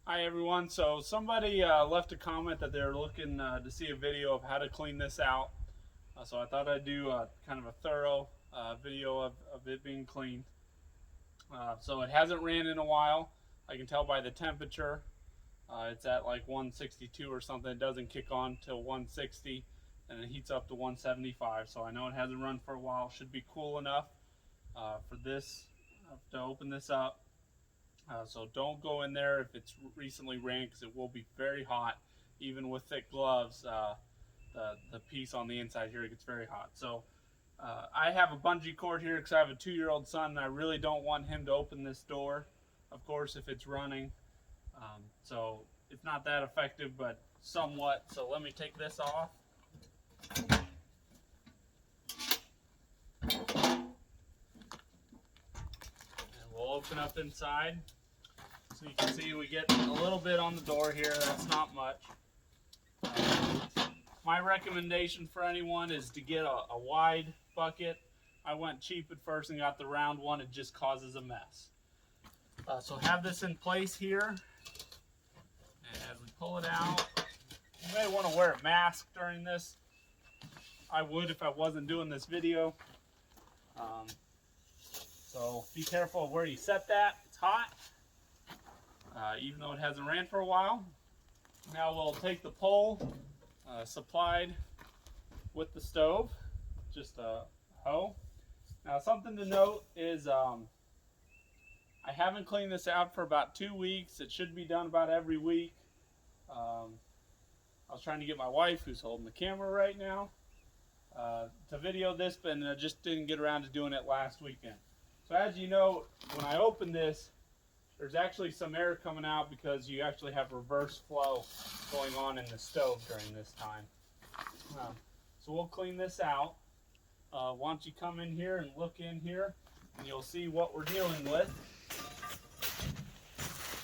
Hi everyone. So somebody left a comment that they're looking to see a video of how to clean this out. So I thought I'd do kind of a thorough video of it being cleaned. So it hasn't ran in a while. I can tell by the temperature. It's at like 162 or something. It doesn't kick on till 160 and it heats up to 175. So I know it hasn't run for a while. Should be cool enough for this to open this up. So don't go in there if it's recently ran, because it will be very hot. Even with thick gloves, the piece on the inside here gets very hot. So I have a bungee cord here because I have a 2-year-old son and I really don't want him to open this door, of course, if it's running. So it's not that effective, but somewhat. So let me take this off. And we'll open up inside. So you can see we get a little bit on the door here. That's not much. My recommendation for anyone is to get a wide bucket. I went cheap at first and got the round one. It just causes a mess. So have this in place here. And as we pull it out, you may want to wear a mask during this. I would if I wasn't doing this video. So be careful of where you set that. It's hot. Even though it hasn't ran for a while. Now we'll take the pole supplied with the stove, just a hoe. Now something to note is I haven't cleaned this out for about 2 weeks. It should be done about every week. I was trying to get my wife, who's holding the camera right now, to video this, but I just didn't get around to doing it last weekend. So as you know, when I open this, there's actually some air coming out because you actually have reverse flow going on in the stove during this time. So we'll clean this out. Why don't you come in here and look in here and you'll see what we're dealing with.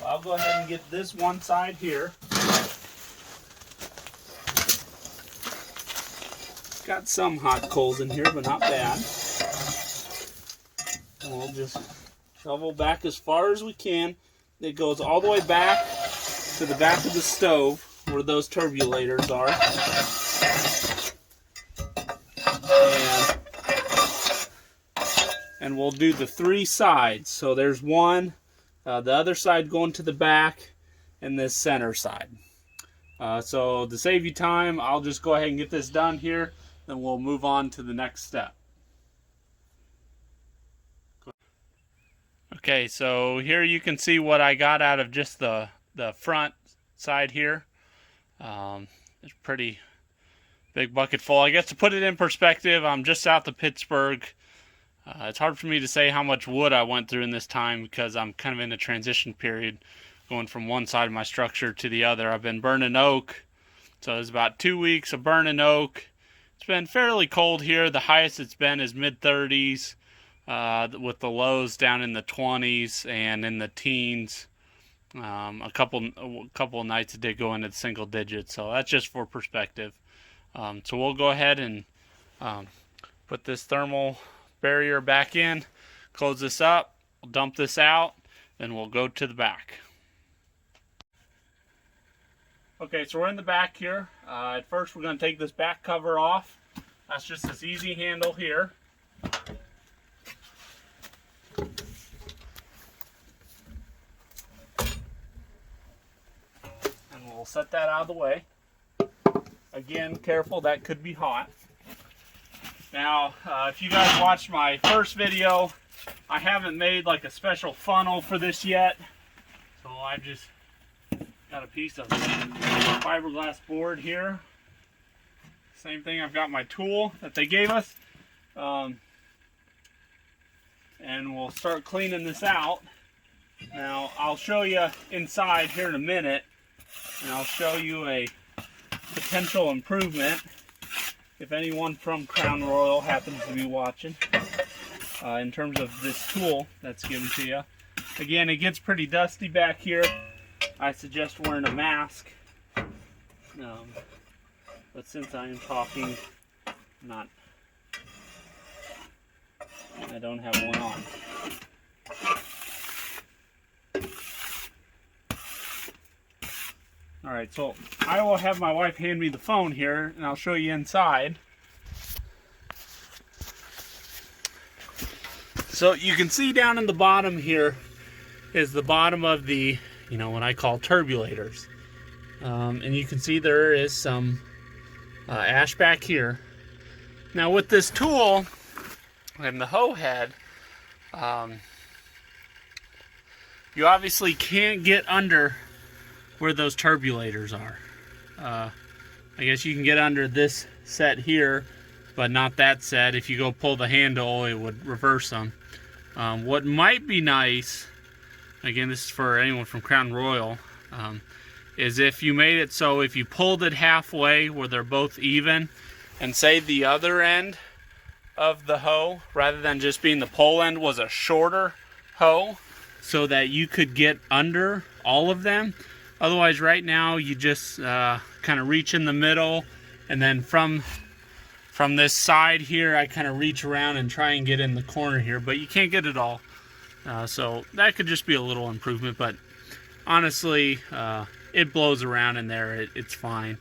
I'll go ahead and get this one side here. Got some hot coals in here, but not bad. And we'll just shovel back as far as we can. It goes all the way back to the back of the stove where those turbulators are. And we'll do the 3 sides. So there's one, the other side going to the back, and this center side. So to save you time, I'll just go ahead and get this done here, then we'll move on to the next step. Okay, so here you can see what I got out of just the front side here. It's a pretty big bucket full. I guess to put it in perspective, I'm just south of Pittsburgh. It's hard for me to say how much wood I went through in this time because I'm kind of in a transition period going from one side of my structure to the other. I've been burning oak, so it's about 2 weeks of burning oak. It's been fairly cold here. The highest it's been is mid-30s. With the lows down in the 20s and in the teens. A couple of nights it did go into the single digits, so that's just for perspective. So we'll go ahead and put this thermal barrier back in, close this up, we'll dump this out, then we'll go to the back. Okay, so we're in the back here. At first we're going to take this back cover off. That's just this easy handle here. We'll set that out of the way. Again, careful, that could be hot. Now, if you guys watched my first video, I haven't made like a special funnel for this yet. So I've just got a piece of fiberglass board here. Same thing, I've got my tool that they gave us. And we'll start cleaning this out. Now, I'll show you inside here in a minute. And I'll show you a potential improvement if anyone from Crown Royal happens to be watching in terms of this tool that's given to you. Again, it gets pretty dusty back here. I suggest wearing a mask. But since I am talking, I don't have one on. All right, so I will have my wife hand me the phone here, and I'll show you inside. So you can see down in the bottom here is the bottom of the, what I call turbulators. And you can see there is some ash back here. Now with this tool and the hoe head, you obviously can't get under where those turbulators are. I guess you can get under this set here, but not that set. If you go pull the handle, it would reverse them. What might be nice, again, this is for anyone from Crown Royal, is if you made it so if you pulled it halfway where they're both even, and say the other end of the hoe, rather than just being the pole end, was a shorter hoe, so that you could get under all of them. Otherwise, right now, you just kind of reach in the middle, and then from this side here, I kind of reach around and try and get in the corner here, but you can't get it all. So that could just be a little improvement, but honestly, it blows around in there. It's fine.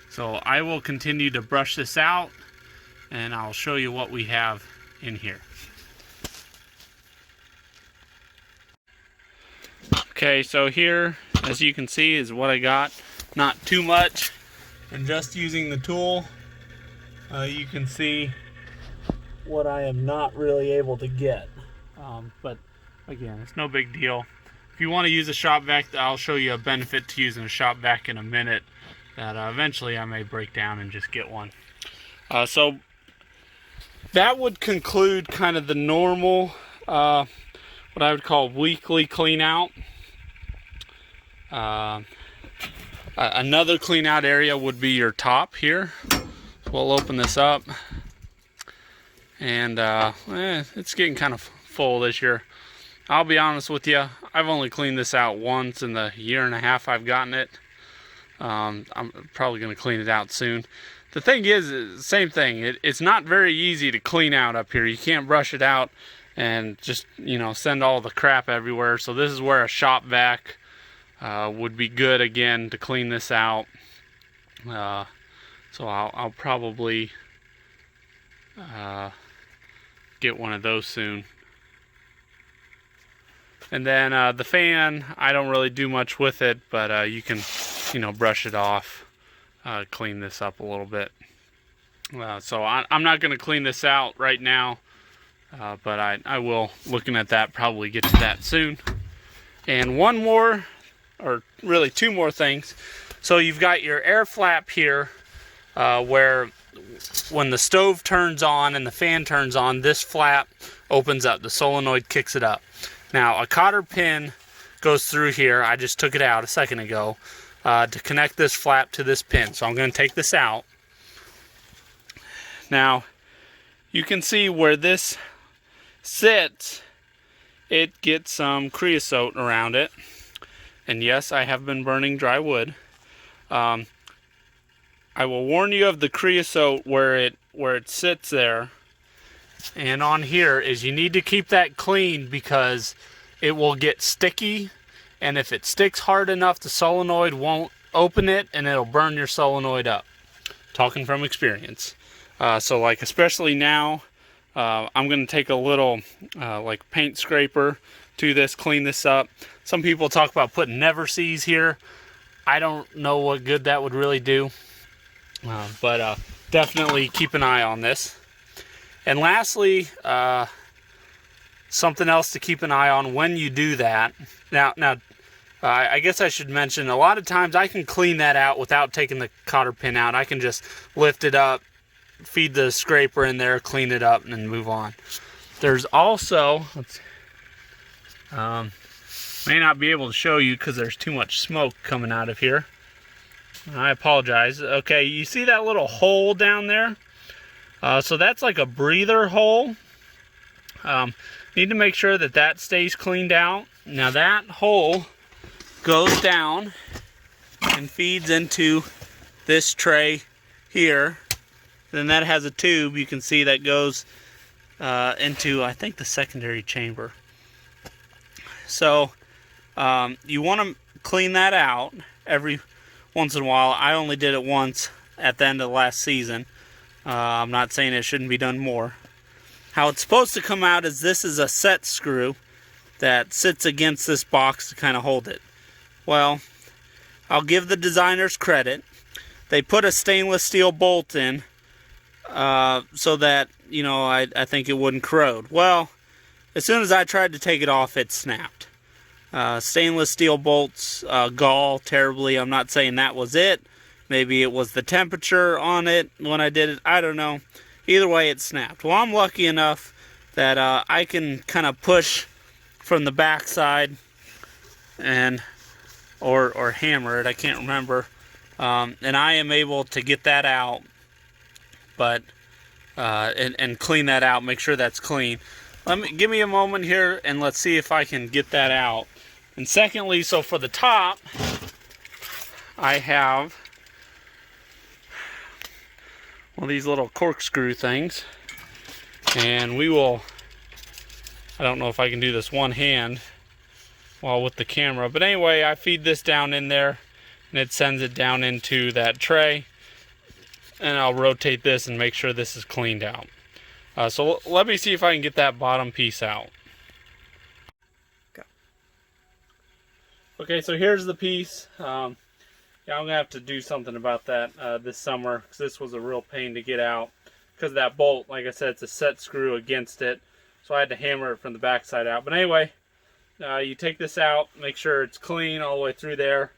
So I will continue to brush this out, and I'll show you what we have in here. Okay, so here, as you can see, is what I got. Not too much, and just using the tool, you can see what I am not really able to get. But again, it's no big deal. If you want to use a shop vac, I'll show you a benefit to using a shop vac in a minute that eventually I may break down and just get one. So that would conclude kind of the normal, what I would call weekly clean out. Another clean out area would be your top here. So we'll open this up, and it's getting kind of full this year. I'll be honest with you, I've only cleaned this out once in the year and a half I've gotten it. I'm probably going to clean it out soon. The thing is, same thing, it's not very easy to clean out up here. You can't brush it out and just, send all the crap everywhere. So this is where a shop vac would be good again to clean this out. So I'll probably get one of those soon. And then the fan, I don't really do much with it, but you can, brush it off, clean this up a little bit. So I'm not going to clean this out right now, but I will, looking at that, probably get to that soon. And one more, or really two more things. So you've got your air flap here, where when the stove turns on and the fan turns on, this flap opens up, the solenoid kicks it up. Now a cotter pin goes through here, I just took it out a second ago, to connect this flap to this pin. So I'm going to take this out. Now you can see where this sits, it gets some creosote around it. And yes, I have been burning dry wood. I will warn you of the creosote where it sits there. And on here is you need to keep that clean, because it will get sticky, and if it sticks hard enough, the solenoid won't open it and it'll burn your solenoid up. Talking from experience. So like especially now, I'm going to take a little like paint scraper to this, clean this up. Some people talk about putting Never-Seez here. I don't know what good that would really do, but definitely keep an eye on this. And lastly, something else to keep an eye on when you do that. Now, I guess I should mention, a lot of times I can clean that out without taking the cotter pin out. I can just lift it up, feed the scraper in there, clean it up, and then move on. There's also, may not be able to show you because there's too much smoke coming out of here. I apologize. Okay, you see that little hole down there? So that's like a breather hole. Need to make sure that that stays cleaned out. Now that hole goes down and feeds into this tray here. Then that has a tube, you can see, that goes into, I think, the secondary chamber. So you want to clean that out, every once in a while. I only did it once at the end of last season. I'm not saying it shouldn't be done more. How it's supposed to come out is this is a set screw that sits against this box to kind of hold it. Well, I'll give the designers credit. They put a stainless steel bolt in so that, you know, I think it wouldn't corrode. Well, as soon as I tried to take it off, it snapped. Stainless steel bolts gall terribly. I'm not saying that was it. Maybe it was the temperature on it when I did it. I don't know. Either way, it snapped. Well, I'm lucky enough that I can kind of push from the back side and or hammer it. I can't remember. And I am able to get that out, but and clean that out. Make sure that's clean. Give me a moment here, and let's see if I can get that out. And secondly, so for the top, I have one of these little corkscrew things, and we will, I don't know if I can do this one hand while with the camera, but anyway, I feed this down in there and it sends it down into that tray, and I'll rotate this and make sure this is cleaned out. So let me see if I can get that bottom piece out. Okay, so here's the piece. Yeah, I'm gonna have to do something about that this summer, because this was a real pain to get out because of that bolt. Like I said, it's a set screw against it, so I had to hammer it from the backside out. But anyway, you take this out, make sure it's clean all the way through there.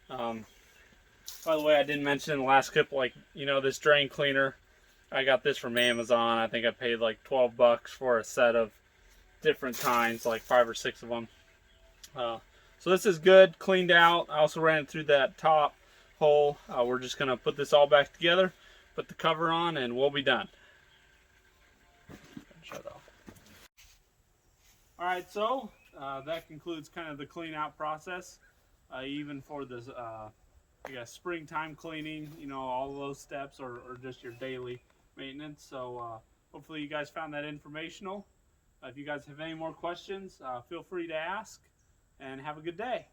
By the way, I didn't mention in the last clip, like, you know, this drain cleaner, I got this from Amazon. I think I paid like 12 bucks for a set of different kinds, like 5 or 6 of them. So this is good, cleaned out. I also ran it through that top hole. We're just going to put this all back together, put the cover on, and we'll be done. Shut off. Alright, so that concludes kind of the clean out process. Even for this, I guess, springtime cleaning, you know, all of those steps or just your daily maintenance. So hopefully you guys found that informational. If you guys have any more questions, feel free to ask. And have a good day.